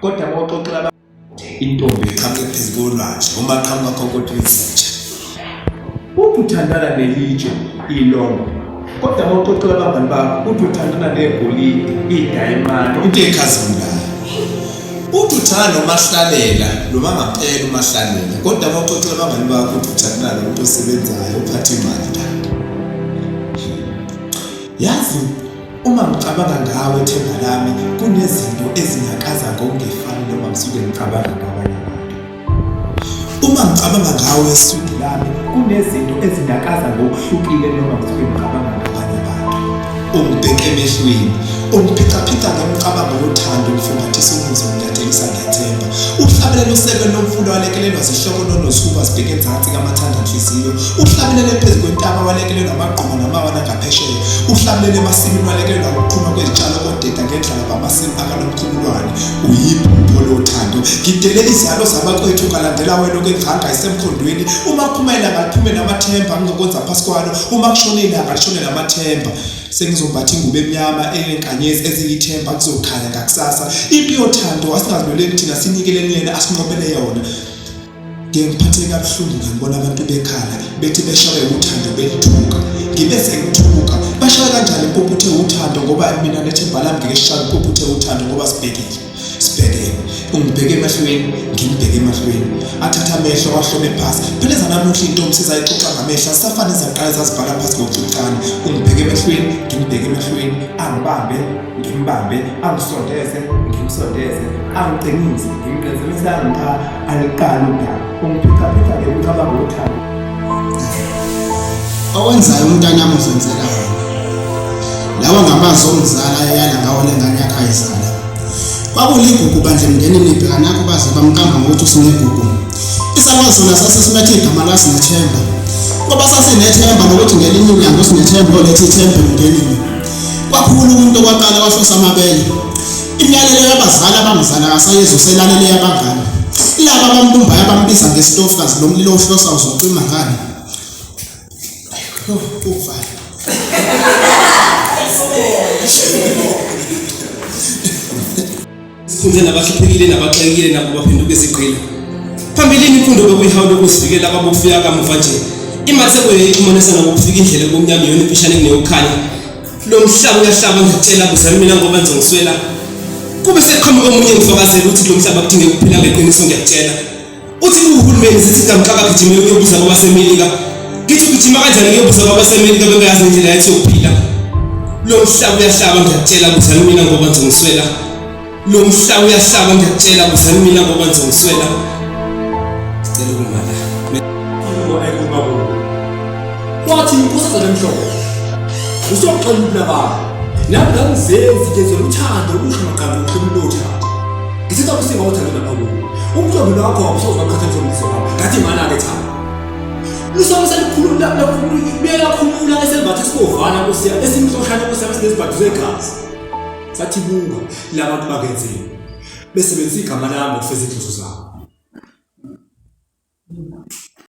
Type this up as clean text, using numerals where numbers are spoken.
kodwa mawuxoxela intombi eqhamuke phezu kolwandle uma aqhamuka khonkothweni ezintsha uthi uthandana nelitshe ilongo kodwa mawuxoxela abangani bakho uthi uthandana negolide idayimani into ekhazimulayo uthi uthanda noMahlalela noma ngaphela uMahlalela kodwa mawuxoxela abangani bakho uthi uthandana nomuntu osebenzayo uphatha imali yazi uma ngicabanga ngawe Themba lami kunezinto ezinyakaza ngokungefani noma ngisuke ngicabanga ngabanye abantu uma ngicabanga ngawe esudi lami kunezinto ezinyakaza ngokuhlukile noma ngisuke ngicabanga ngabanye abantu ungibheke emehlweni ungiphica ngemicabango yothando mfumbathisa umuzwa ngiyadelisa ngiyathemba uhlabelele usebe lomfundo walekelelwa zihloko nonosuba sibheke enzansi kamathanda nhliziyo uhlabelele phezu kwentaba walekelelwa amagquma namawana ngaphesheya uhlabelele emasimini walekelelwa ukuqhuma kwezitshalo kodeda ngendlela bamasimi akanomkhululwane uyiphupho lothando ngidele izihalo zabakwethu kalandela wena okengihanga isemkhondweni uma kuphumela ngaphume namathemba ngizokwenza phasi kwalo uma kushonile akalishone namathemba sengizombatha ingubo emnyama enkanyezi eziyithemba kuzokhanya ngakusasa impi yothando asingazibeleli thina sinikeleni yena asinqobele yona ngiyengiphatheke kabuhlungu ngibona abantu bekhala bethi beshawe uthando belithuka ngibe sengithuka bashawe kanjani impuputhe uthando ngoba mina neThemba lami ngikeshawe impuputhe uthando ngoba sibhekile ungibheke emahlweni ngibheke emahlweni athatha amehlo wahlome phasi pheleza namuhla intombi sizayixoxa ngamehlo asafana izaqala zazibhala phasi ngokucicana ungibheke emehlweni ngibheke emehlweni angibambe ngimbambe angisondeze ngimsondeze angiqinise ngimqinisekisa ngipha aliqala udaba ungiphica ke ucabanga uthando owenzayo umntana wami uzenzela wena lawa ngamazwi omzala ayala ngawo lengane yakhe ayizala kwakuligugu bandle mndeni nibheka nakho baze bamqamba ngokuthi usinegugu isakwazi sona sasesimethe igama laSinethemba ngoba sasinethemba nokuthi ngelinye inyanga uSinethemba olethe ithemba emndenini kwakhulu umuntu okwaqala wahlosa amabele imiyalelo yabazali abangizala kasayezo selalele yabangani laba bambumbayo abambiza ngesitofukazi lomlilo ohlosa uzocima ngani uvala sifunde nabahluphekile nabaxekile nabo baphenduka iziqhila phambilini imfundo bekuyihawu lokuzivikela ababufika kamuva nje imali sekuyixhumanisa nokufika indlela komnyama yona imfishane kuneyokhanya lo mhlaba uyahlaba ngitshela buzami mina ngoba ngizongiswela kube seqhamuka omunye ngifakazela ukuthi lo mhlaba kudinge ukuphila ngeqiniso ngiyakutshela uthi uhulumeni sithi ngamxaka gijimela ukuyobuza kwabasemelika ngithi ugijima kanjani ukuyobuza kwabasemelika bengayazi indlela yathi yokuphila lo mhlaba uyahlaba ngiyakutshela buzami mina ngoba ngizongiswela lo mhlaba uyahlaba ngiyakutshela buzami mina ngoba ngizongiswela sicela ukumala wathi inkosi zemhlobo usoxoxa ukulaba nami ngizenzi ngezwe uthando ushaqala ukumlotha ngisiza ukusinga uthando lapho umhlobo wakho awusoze wakhathaza umzimba ngathi mana ke cha lusaba selikhulula lapho ubeka khulula esembatha sibovana kusiya esimhloshana kusaba sinesibhathi zegazi sathi buka labantu bakenzeni besebenzisa igama lami ukufeza inhloso zabo